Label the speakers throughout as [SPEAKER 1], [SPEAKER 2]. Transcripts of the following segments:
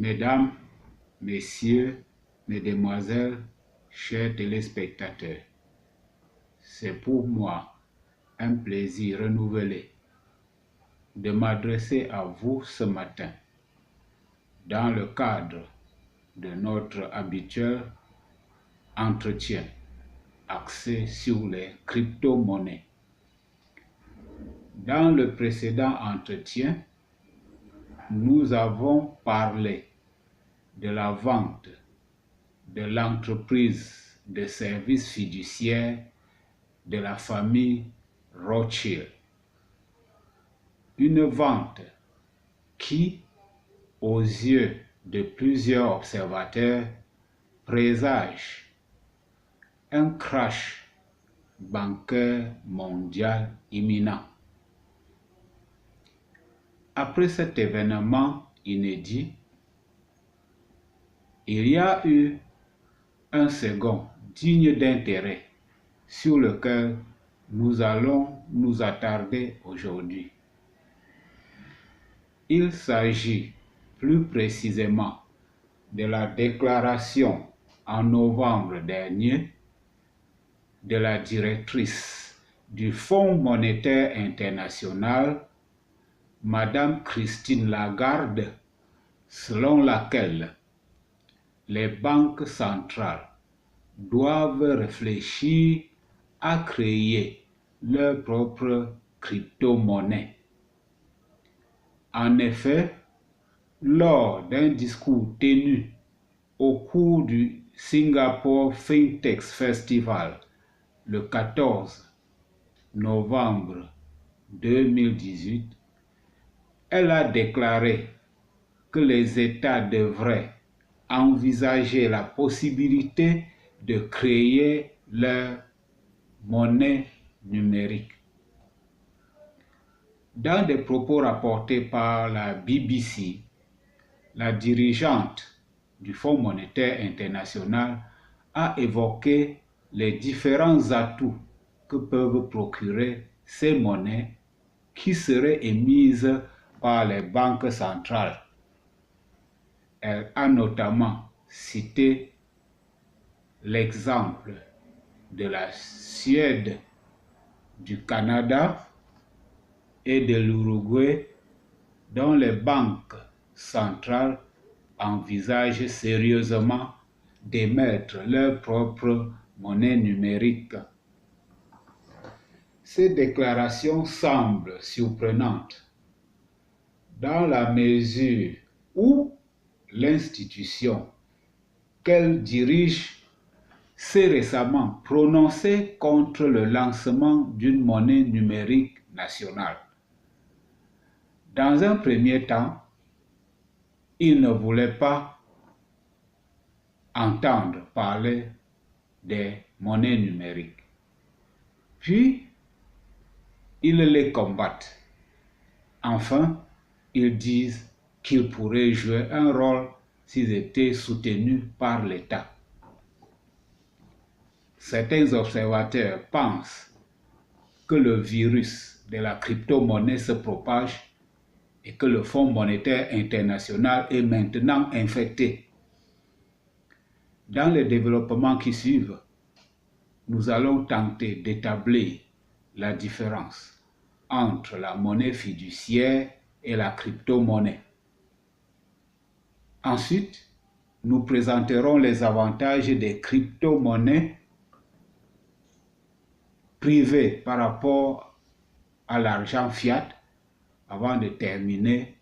[SPEAKER 1] Mesdames, Messieurs, Mesdemoiselles, chers téléspectateurs, c'est pour moi un plaisir renouvelé de m'adresser à vous ce matin dans le cadre de notre habituel entretien axé sur les crypto-monnaies. Dans le précédent entretien, nous avons parlé de la vente de l'entreprise de services fiduciaires de la famille Rothschild. Une vente qui, aux yeux de plusieurs observateurs, présage un crash bancaire mondial imminent. Après cet événement inédit, il y a eu un second digne d'intérêt sur lequel nous allons nous attarder aujourd'hui. Il s'agit plus précisément de la déclaration en novembre dernier de la directrice du Fonds monétaire international, Madame Christine Lagarde, selon laquelle les banques centrales doivent réfléchir à créer leur propre crypto-monnaie. En effet, lors d'un discours tenu au cours du Singapore FinTech Festival le 14 novembre 2018, elle a déclaré que les États devraient envisager la possibilité de créer leur monnaie numérique. Dans des propos rapportés par la BBC, la dirigeante du Fonds monétaire international a évoqué les différents atouts que peuvent procurer ces monnaies qui seraient émises par les banques centrales. Elle a notamment cité l'exemple de la Suède, du Canada et de l'Uruguay, dont les banques centrales envisagent sérieusement d'émettre leur propre monnaie numérique. Ces déclarations semblent surprenantes dans la mesure où l'institution qu'elle dirige s'est récemment prononcée contre le lancement d'une monnaie numérique nationale. Dans un premier temps, il ne voulait pas entendre parler des monnaies numériques. Puis, ils les combattent. Enfin, ils disent qu'ils pourraient jouer un rôle s'ils étaient soutenus par l'État. Certains observateurs pensent que le virus de la crypto-monnaie se propage et que le Fonds monétaire international est maintenant infecté. Dans les développements qui suivent, nous allons tenter d'établir la différence entre la monnaie fiduciaire et la crypto-monnaie. Ensuite, nous présenterons les avantages des crypto-monnaies privées par rapport à l'argent fiat, avant de terminer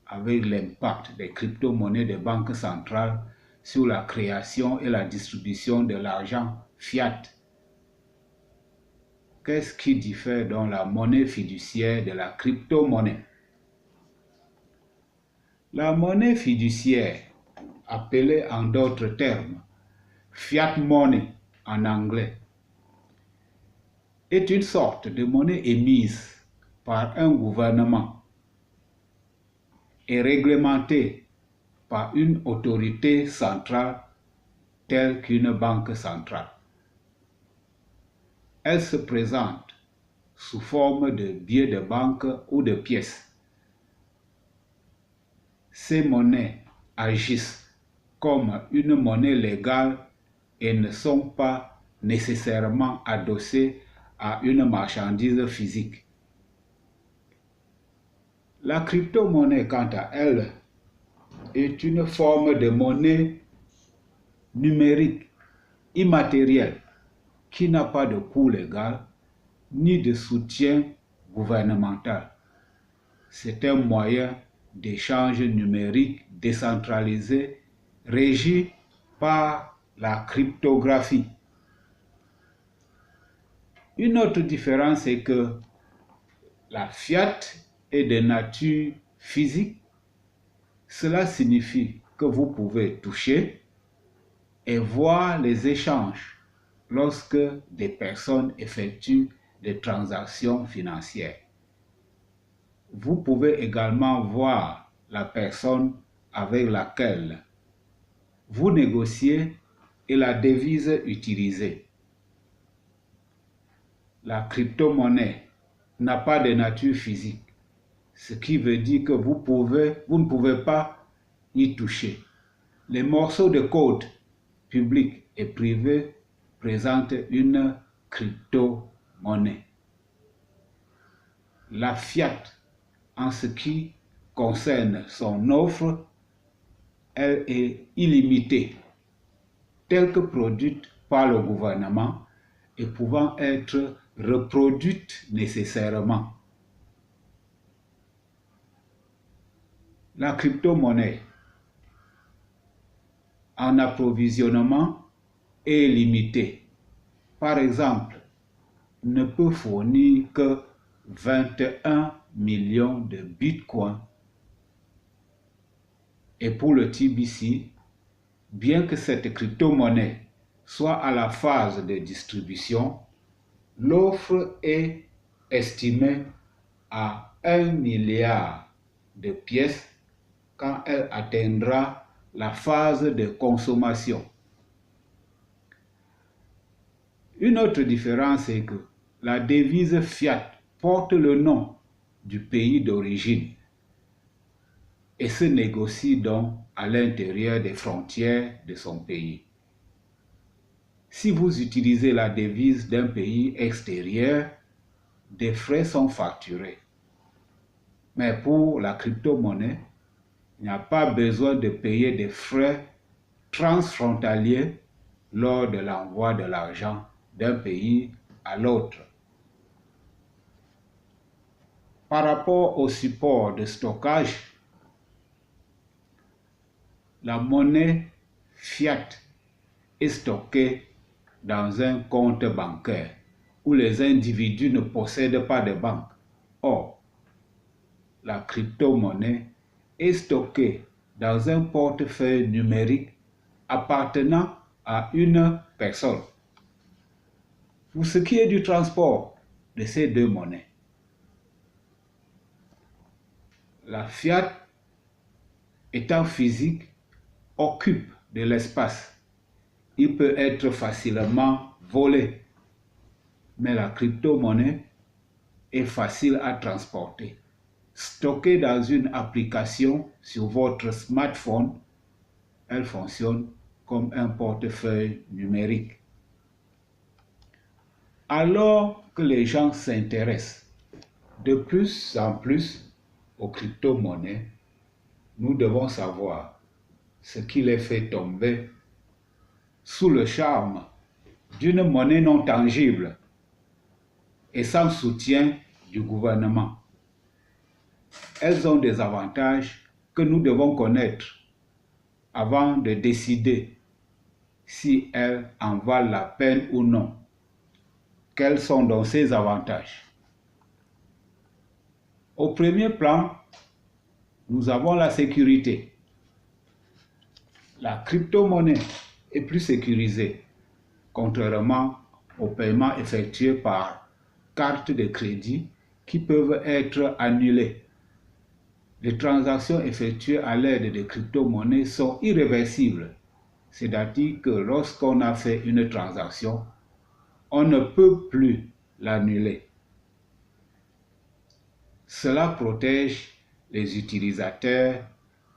[SPEAKER 1] avec l'impact des crypto-monnaies des banques centrales sur la création et la distribution de l'argent fiat. Qu'est-ce qui diffère dans la monnaie fiduciaire de la crypto-monnaie? La monnaie fiduciaire, appelée en d'autres termes fiat money en anglais, est une sorte de monnaie émise par un gouvernement et réglementée par une autorité centrale telle qu'une banque centrale. Elle se présente sous forme de billets de banque ou de pièces. Ces monnaies agissent comme une monnaie légale et ne sont pas nécessairement adossées à une marchandise physique. La crypto-monnaie, quant à elle, est une forme de monnaie numérique, immatérielle, qui n'a pas de coût légal ni de soutien gouvernemental. C'est un moyen d'échange numérique décentralisé régi par la cryptographie. Une autre différence est que la fiat est de nature physique. Cela signifie que vous pouvez toucher et voir les échanges lorsque des personnes effectuent des transactions financières. Vous pouvez également voir la personne avec laquelle vous négociez et la devise utilisée. La crypto-monnaie n'a pas de nature physique, ce qui veut dire que vous ne pouvez pas y toucher. Les morceaux de code public et privé présentent une crypto-monnaie. La fiat, en ce qui concerne son offre, elle est illimitée, telle que produite par le gouvernement et pouvant être reproduite nécessairement. La crypto-monnaie en approvisionnement est limitée. Par exemple, ne peut fournir que 21 millions de bitcoins. Et pour le TBC, bien que cette crypto-monnaie soit à la phase de distribution, l'offre est estimée à 1 milliard de pièces quand elle atteindra la phase de consommation. Une autre différence est que la devise fiat porte le nom du pays d'origine et se négocie donc à l'intérieur des frontières de son pays. Si vous utilisez la devise d'un pays extérieur, des frais sont facturés. Mais pour la crypto-monnaie, il n'y a pas besoin de payer des frais transfrontaliers lors de l'envoi de l'argent d'un pays à l'autre. Par rapport au support de stockage, la monnaie fiat est stockée dans un compte bancaire où les individus ne possèdent pas de banque. Or, la crypto-monnaie est stockée dans un portefeuille numérique appartenant à une personne. Pour ce qui est du transport de ces deux monnaies, la fiat étant physique occupe de l'espace. Il peut être facilement volé, mais la crypto-monnaie est facile à transporter. Stockée dans une application sur votre smartphone, elle fonctionne comme un portefeuille numérique. Alors que les gens s'intéressent de plus en plus aux crypto-monnaies, nous devons savoir ce qui les fait tomber sous le charme d'une monnaie non tangible et sans soutien du gouvernement. Elles ont des avantages que nous devons connaître avant de décider si elles en valent la peine ou non. Quels sont donc ces avantages? Au premier plan, nous avons la sécurité. La crypto-monnaie est plus sécurisée, contrairement aux paiements effectués par carte de crédit qui peuvent être annulés. Les transactions effectuées à l'aide de crypto-monnaies sont irréversibles, c'est-à-dire que lorsqu'on a fait une transaction, on ne peut plus l'annuler. Cela protège les utilisateurs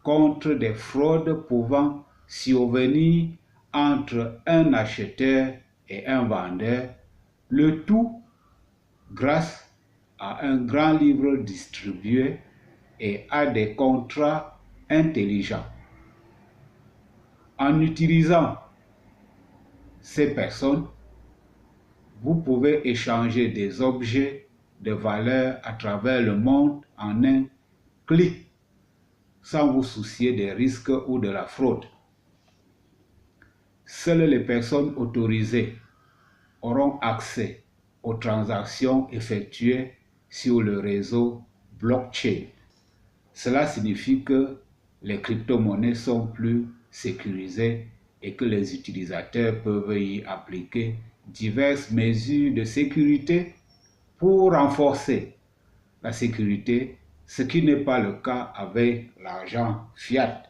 [SPEAKER 1] contre des fraudes pouvant survenir entre un acheteur et un vendeur, le tout grâce à un grand livre distribué et à des contrats intelligents. En utilisant ces personnes, vous pouvez échanger des objets de valeur à travers le monde en un clic, sans vous soucier des risques ou de la fraude. Seules les personnes autorisées auront accès aux transactions effectuées sur le réseau blockchain. Cela signifie que les crypto-monnaies sont plus sécurisées et que les utilisateurs peuvent y appliquer diverses mesures de sécurité pour renforcer la sécurité, ce qui n'est pas le cas avec l'argent fiat.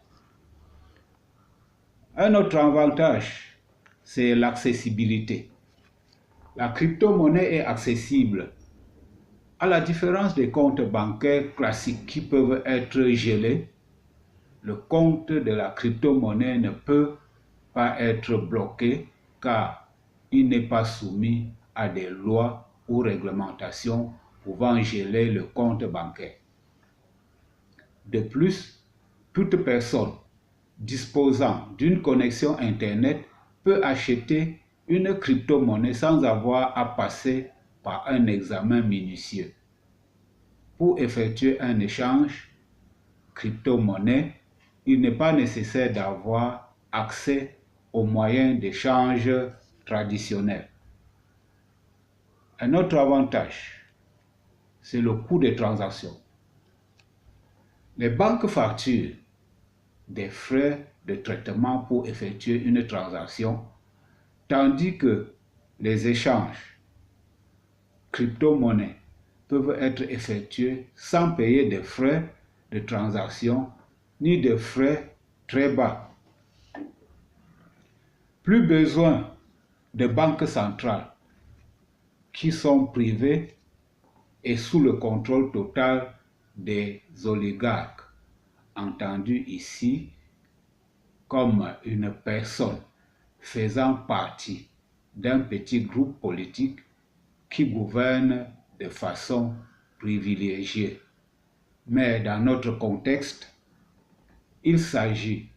[SPEAKER 1] Un autre avantage, c'est l'accessibilité. La crypto-monnaie est accessible. À la différence des comptes bancaires classiques qui peuvent être gelés, le compte de la crypto-monnaie ne peut pas être bloqué car il n'est pas soumis à des lois ou réglementations pouvant geler le compte bancaire. De plus, toute personne disposant d'une connexion Internet peut acheter une crypto-monnaie sans avoir à passer par un examen minutieux. Pour effectuer un échange crypto-monnaie, il n'est pas nécessaire d'avoir accès aux moyens d'échange traditionnels. Un autre avantage, c'est le coût des transactions. Les banques facturent des frais de traitement pour effectuer une transaction, tandis que les échanges crypto-monnaies peuvent être effectués sans payer de frais de transaction ni de frais très bas. Plus besoin de banques centrales qui sont privées et sous le contrôle total des oligarques, entendus ici comme une personne faisant partie d'un petit groupe politique qui gouverne de façon privilégiée. Mais dans notre contexte, il s'agit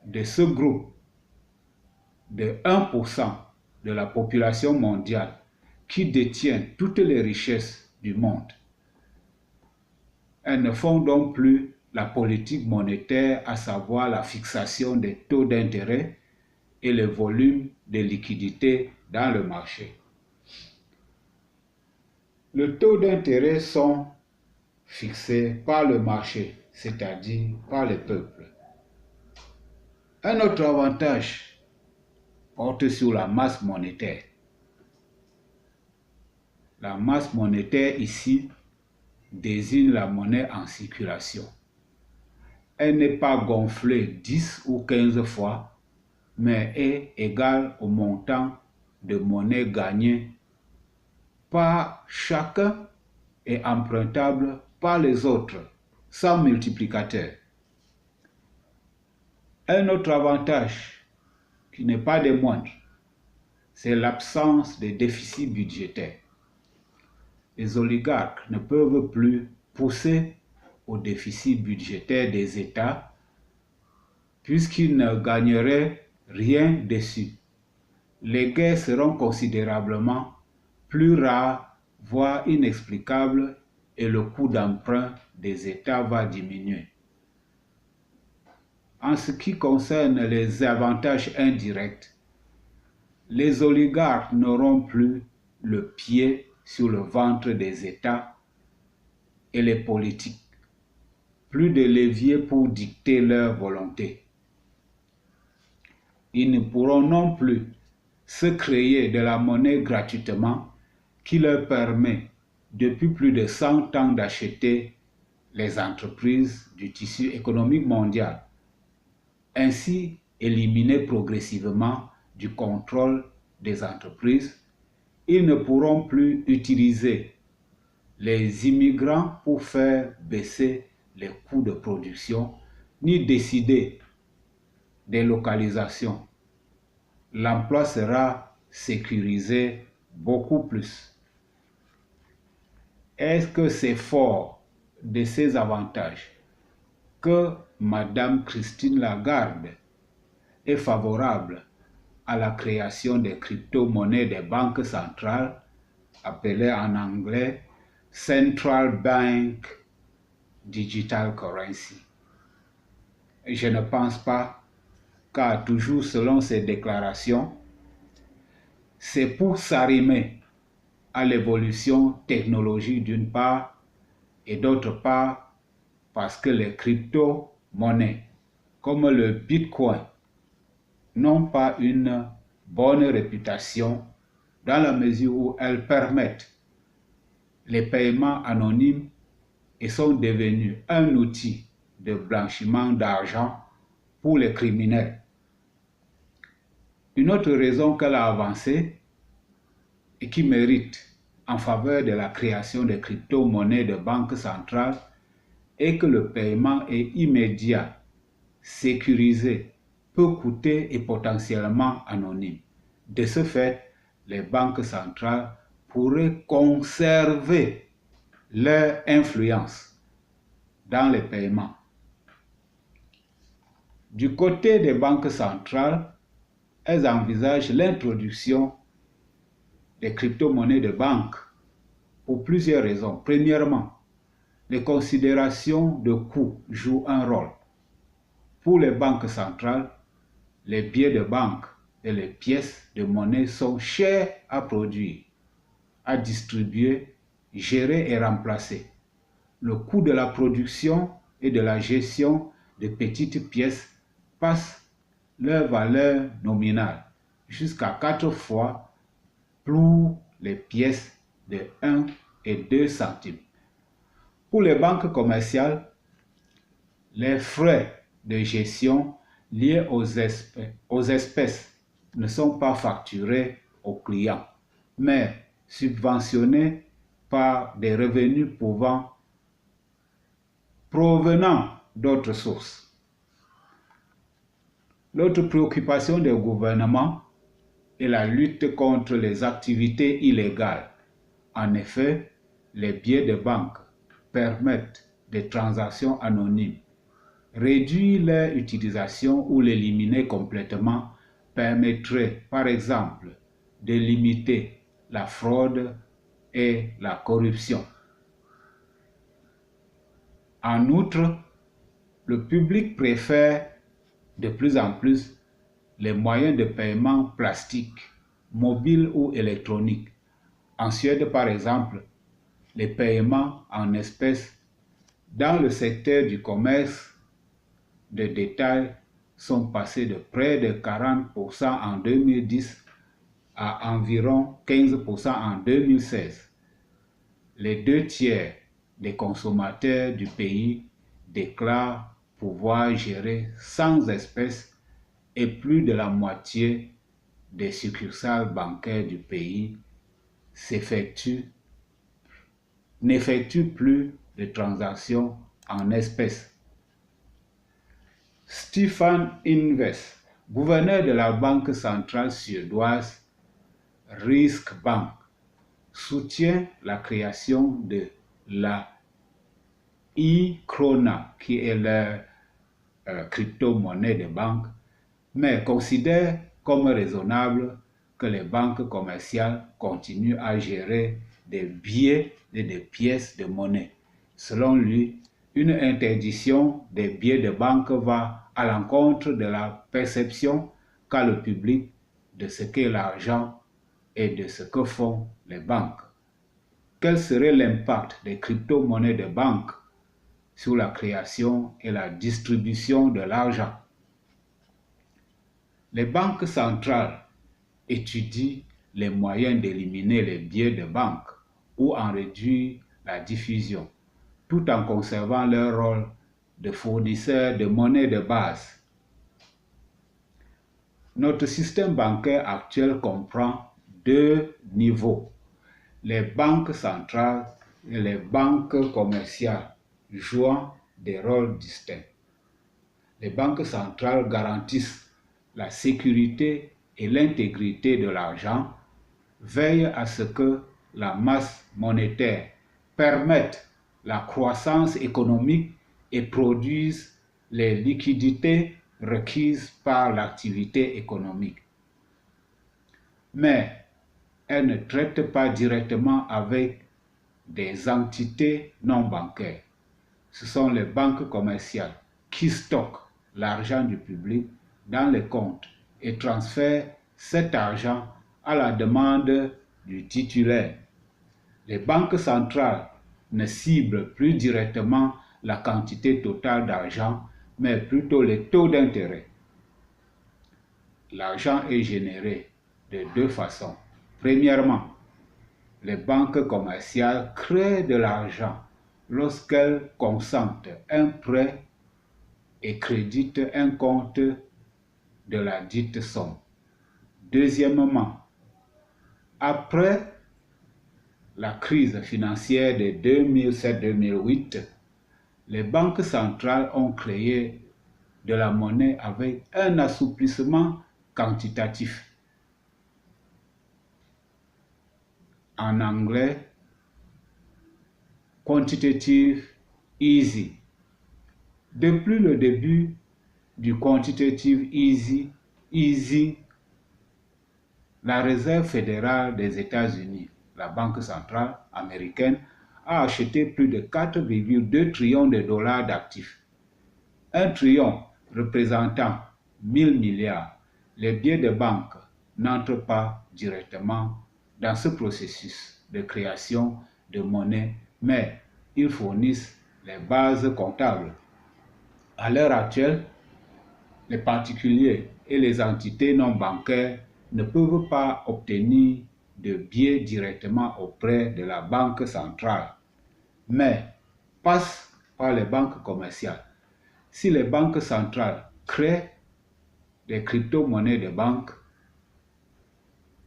[SPEAKER 1] de ce groupe de 1% de la population mondiale qui détient toutes les richesses du monde. Elles ne font donc plus la politique monétaire, à savoir la fixation des taux d'intérêt et le volume de liquidités dans le marché. Les taux d'intérêt sont fixés par le marché, c'est-à-dire par le peuple. Un autre avantage porte sur la masse monétaire. La masse monétaire ici désigne la monnaie en circulation. Elle n'est pas gonflée 10 ou 15 fois, mais est égale au montant de monnaie gagné par chacun et empruntable par les autres, sans multiplicateur. Un autre avantage, qui n'est pas des moindres, c'est l'absence de déficit budgétaire. Les oligarques ne peuvent plus pousser au déficit budgétaire des États puisqu'ils ne gagneraient rien dessus. Les guerres seront considérablement plus rares, voire inexplicables, et le coût d'emprunt des États va diminuer. En ce qui concerne les avantages indirects, les oligarques n'auront plus le pied sur le ventre des États et les politiques, plus de levier pour dicter leur volonté. Ils ne pourront non plus se créer de la monnaie gratuitement qui leur permet depuis plus de 100 ans d'acheter les entreprises du tissu économique mondial, ainsi éliminer progressivement du contrôle des entreprises. Ils ne pourront plus utiliser les immigrants pour faire baisser les coûts de production, ni décider des localisations. L'emploi sera sécurisé beaucoup plus. Est-ce que c'est fort de ces avantages que Madame Christine Lagarde est favorable à la création des crypto-monnaies des banques centrales, appelées en anglais Central Bank Digital Currency? Je ne pense pas, car toujours selon ses déclarations, c'est pour s'arrimer à l'évolution technologique d'une part et d'autre part parce que les crypto-monnaies comme le Bitcoin n'ont pas une bonne réputation dans la mesure où elles permettent les paiements anonymes et sont devenues un outil de blanchiment d'argent pour les criminels. Une autre raison qu'elle a avancée et qui mérite en faveur de la création des crypto-monnaies de banque centrale est que le paiement est immédiat, sécurisé, peu coûteux et potentiellement anonyme. De ce fait, les banques centrales pourraient conserver leur influence dans les paiements. Du côté des banques centrales, elles envisagent l'introduction des crypto-monnaies de banque pour plusieurs raisons. Premièrement, les considérations de coût jouent un rôle. Pour les banques centrales, les billets de banque et les pièces de monnaie sont chers à produire, à distribuer, gérer et remplacer. Le coût de la production et de la gestion de petites pièces passe leur valeur nominale jusqu'à 4 fois pour les pièces de 1 et 2 centimes. Pour les banques commerciales, les frais de gestion liés aux espèces ne sont pas facturés aux clients, mais subventionnés par des revenus provenant d'autres sources. L'autre préoccupation des gouvernements est la lutte contre les activités illégales. En effet, les billets de banque permettent des transactions anonymes. Réduire leur utilisation ou l'éliminer complètement permettrait, par exemple, de limiter la fraude et la corruption. En outre, le public préfère de plus en plus les moyens de paiement plastiques, mobiles ou électroniques. En Suède, par exemple, les paiements en espèces dans le secteur du commerce de détail sont passés de près de 40% en 2010 à environ 15% en 2016. Les 2/3 des consommateurs du pays déclarent pouvoir gérer sans espèces et plus de la moitié des succursales bancaires du pays n'effectuent plus de transactions en espèces. Stefan Ingves, gouverneur de la banque centrale suédoise Riksbank, soutient la création de la e-krona, qui est leur crypto-monnaie de banque, mais considère comme raisonnable que les banques commerciales continuent à gérer des billets et des pièces de monnaie. Selon lui, une interdiction des billets de banque va à l'encontre de la perception qu'a le public de ce qu'est l'argent et de ce que font les banques. Quel serait l'impact des crypto-monnaies de banque sur la création et la distribution de l'argent? Les banques centrales étudient les moyens d'éliminer les billets de banque ou en réduire la diffusion, tout en conservant leur rôle de fournisseur de monnaie de base. Notre système bancaire actuel comprend 2 niveaux, les banques centrales et les banques commerciales, jouant des rôles distincts. Les banques centrales garantissent la sécurité et l'intégrité de l'argent, veillent à ce que la masse monétaire permette la croissance économique et produise les liquidités requises par l'activité économique. Mais elles ne traitent pas directement avec des entités non bancaires. Ce sont les banques commerciales qui stockent l'argent du public dans les comptes et transfèrent cet argent à la demande du titulaire. Les banques centrales ne ciblent plus directement la quantité totale d'argent, mais plutôt les taux d'intérêt. L'argent est généré de deux façons. Premièrement, les banques commerciales créent de l'argent lorsqu'elles consentent un prêt et créditent un compte de la dite somme. Deuxièmement, après la crise financière de 2007-2008, les banques centrales ont créé de la monnaie avec un assouplissement quantitatif. En anglais, quantitative easy. Depuis le début du quantitative easy, la Réserve fédérale des États-Unis, la Banque centrale américaine, a acheté plus de 4,2 trillions de dollars d'actifs. 1 trillion représentant 1000 milliards. Les billets de banque n'entrent pas directement dans ce processus de création de monnaie, mais ils fournissent les bases comptables. À l'heure actuelle, les particuliers et les entités non bancaires ne peuvent pas obtenir de billets directement auprès de la banque centrale, mais passent par les banques commerciales. Si les banques centrales créent des crypto-monnaies de banque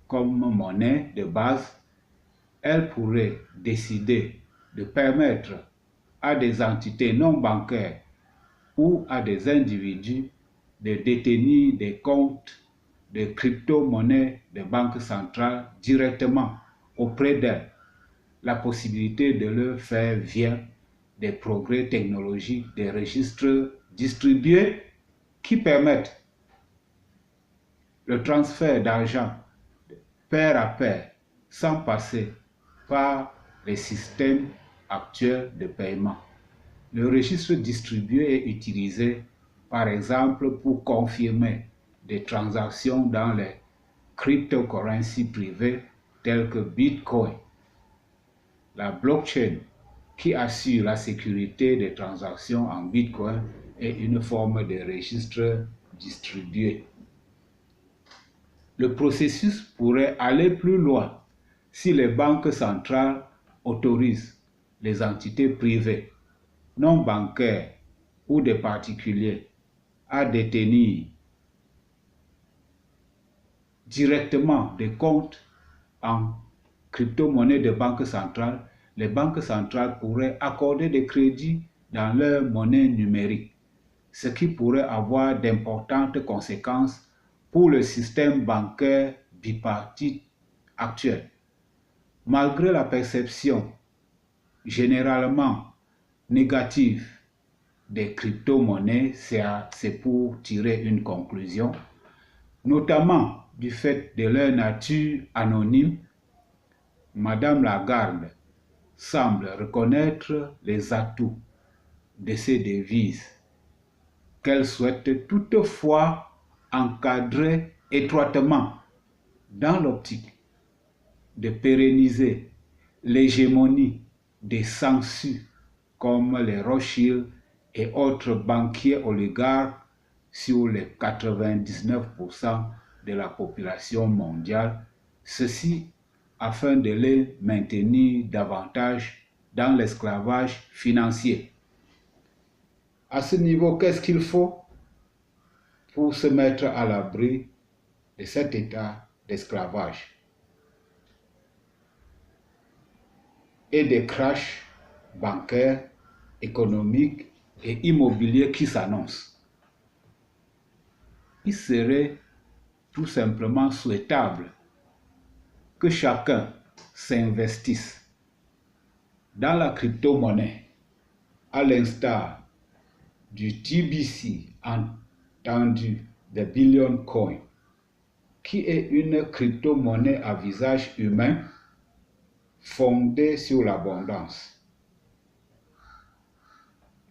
[SPEAKER 1] comme monnaie de base, elles pourraient décider de permettre à des entités non bancaires ou à des individus de détenir des comptes de crypto-monnaies de banque centrale directement auprès d'elles. La possibilité de le faire via des progrès technologiques, des registres distribués qui permettent le transfert d'argent pair à pair sans passer par les systèmes actuels de paiement. Le registre distribué est utilisé, par exemple, pour confirmer des transactions dans les cryptocurrencies privées telles que Bitcoin. La blockchain, qui assure la sécurité des transactions en Bitcoin, est une forme de registre distribué. Le processus pourrait aller plus loin si les banques centrales autorisent les entités privées, non bancaires ou des particuliers à détenir directement des comptes en crypto-monnaie de banque centrale. Les banques centrales pourraient accorder des crédits dans leur monnaie numérique, ce qui pourrait avoir d'importantes conséquences pour le système bancaire bipartite actuel. Malgré la perception généralement négative des crypto-monnaies, c'est pour tirer une conclusion, notamment du fait de leur nature anonyme. Madame Lagarde semble reconnaître les atouts de ces devises qu'elle souhaite toutefois encadrer étroitement dans l'optique de pérenniser l'hégémonie des sangsues comme les Rothschild et autres banquiers oligarques sur les 99% de la population mondiale, ceci afin de les maintenir davantage dans l'esclavage financier. À ce niveau, qu'est-ce qu'il faut pour se mettre à l'abri de cet état d'esclavage et des crashs bancaires, économiques et immobilier qui s'annonce. Il serait tout simplement souhaitable que chacun s'investisse dans la crypto-monnaie, à l'instar du TBC, entendu des Billion Coin, qui est une crypto-monnaie à visage humain fondée sur l'abondance.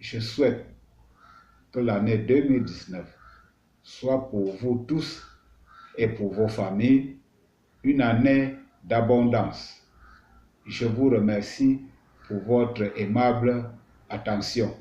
[SPEAKER 1] Je souhaite que l'année 2019 soit pour vous tous et pour vos familles une année d'abondance. Je vous remercie pour votre aimable attention.